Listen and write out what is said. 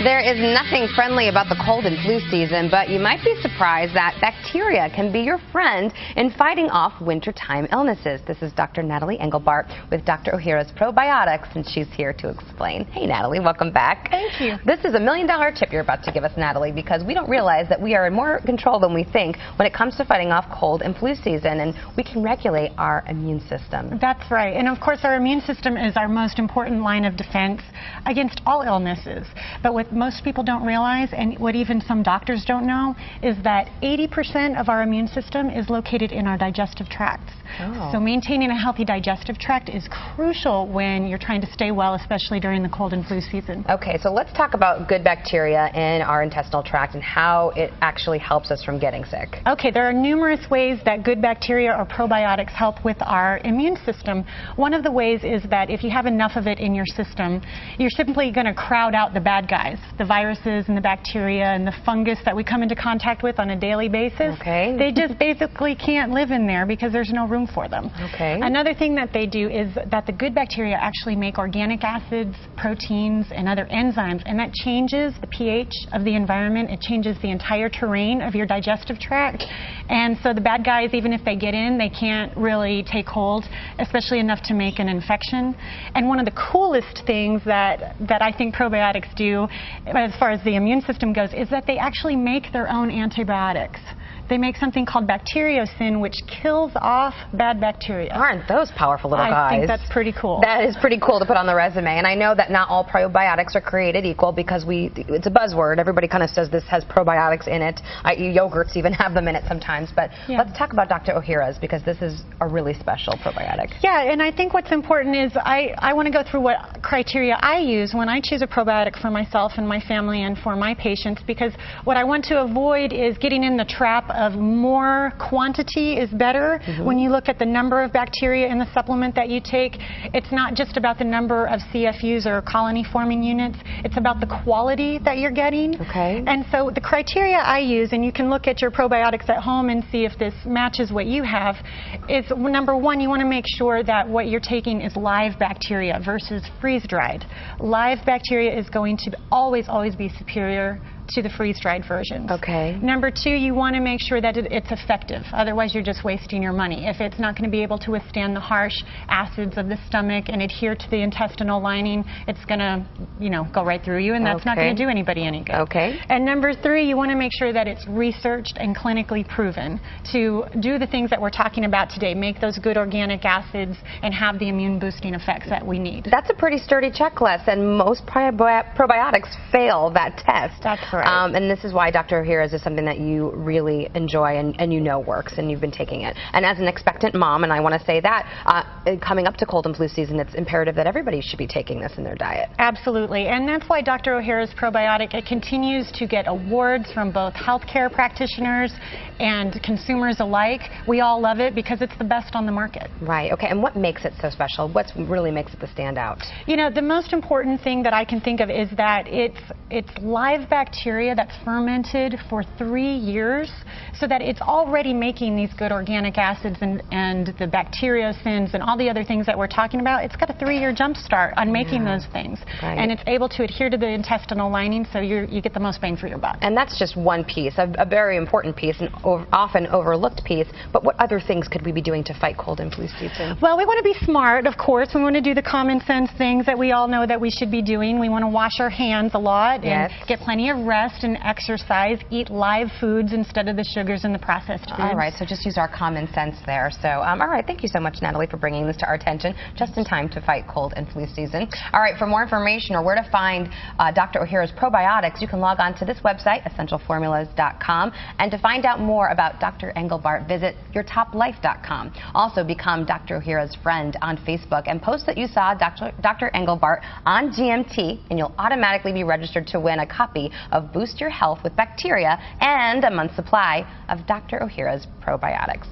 There is nothing friendly about the cold and flu season, but you might be surprised that bacteria can be your friend in fighting off wintertime illnesses. This is Dr. Natalie Engelbart with Dr. Ohhira's Probiotics, and she's here to explain. Hey, Natalie, welcome back. Thank you. This is $1 million tip you're about to give us, Natalie, because we don't realize that we are in more control than we think when it comes to fighting off cold and flu season, and we can regulate our immune system. That's right. And of course, our immune system is our most important line of defense against all illnesses. But what most people don't realize, and what even some doctors don't know, is that 80% of our immune system is located in our digestive tracts. Oh. So maintaining a healthy digestive tract is crucial when you're trying to stay well, especially during the cold and flu season. Okay, so let's talk about good bacteria in our intestinal tract and how it actually helps us from getting sick. Okay, there are numerous ways that good bacteria or probiotics help with our immune system. One of the ways is that if you have enough of it in your system, you're simply going to crowd out the bad guys, the viruses and the bacteria and the fungus that we come into contact with on a daily basis. Okay. They just basically can't live in there because there's no room for them. Okay. Another thing that they do is that the good bacteria actually make organic acids, proteins, and other enzymes, and that changes the pH of the environment. It changes the entire terrain of your digestive tract. And so the bad guys, even if they get in, they can't really take hold, especially enough to make an infection. And one of the coolest things that I think probiotics do, as far as the immune system goes, is that they actually make their own antibiotics. They make something called bacteriocin, which kills off bad bacteria. Aren't those powerful little guys? I think that's pretty cool. That is pretty cool to put on the resume. And I know that not all probiotics are created equal because it's a buzzword. Everybody kind of says this has probiotics in it. Yogurts even have them in it sometimes. But yeah. Let's talk about Dr. Ohhira's, because this is a really special probiotic. Yeah, and I think what's important is I want to go through what criteria I use when I choose a probiotic for myself and my family and for my patients, because what I want to avoid is getting in the trap of more quantity is better. When you look at the number of bacteria in the supplement that you take, it's not just about the number of CFUs or colony forming units, it's about the quality that you're getting. Okay. And so the criteria I use, and you can look at your probiotics at home and see if this matches what you have, is number one, you want to make sure that what you're taking is live bacteria versus freeze-dried. Live bacteria is going to always be superior to the freeze-dried versions. Okay. Number two, you want to make sure that it's effective. Otherwise, you're just wasting your money. If it's not going to be able to withstand the harsh acids of the stomach and adhere to the intestinal lining, it's going to, go right through you, and that's not going to do anybody any good. Okay. And number three, you want to make sure that it's researched and clinically proven to do the things that we're talking about today, make those good organic acids and have the immune boosting effects that we need. That's a pretty sturdy checklist, and most probiotics fail that test. That's right. And this is why Dr. Ohhira's is something that you really enjoy and you know works, and you've been taking it. And as an expectant mom, and I want to say that, coming up to cold and flu season, it's imperative that everybody should be taking this in their diet. Absolutely. And that's why Dr. Ohhira's probiotic, it continues to get awards from both healthcare practitioners and consumers alike. We all love it because it's the best on the market. Right. Okay. And what makes it so special? What really makes it the standout? The most important thing that I can think of is that it's live bacteria that's fermented for 3 years, so that it's already making these good organic acids and the bacteriocins and all the other things that we're talking about. It's got a 3-year jump start on making those things. Right. And it's able to adhere to the intestinal lining, so you get the most bang for your buck. And that's just one piece, a very important piece, and often overlooked piece. But what other things could we be doing to fight cold and flu season? Well, we want to be smart, of course. We want to do the common sense things that we all know that we should be doing. We want to wash our hands a lot and get plenty of rest and exercise. Eat live foods instead of the sugars and the processed foods. All right, so just use our common sense there. So, all right, thank you so much, Natalie, for bringing this to our attention just in time to fight cold and flu season. All right, for more information or where to find Dr. Ohhira's probiotics, you can log on to this website, essentialformulas.com, and to find out more about Dr. Engelbart, visit yourtoplife.com. Also, become Dr. Ohhira's friend on Facebook and post that you saw Dr. Engelbart on GMT, and you'll automatically be registered to win a copy of Boost Your Health with Bacteria and a month's supply of Dr. Ohhira's probiotics.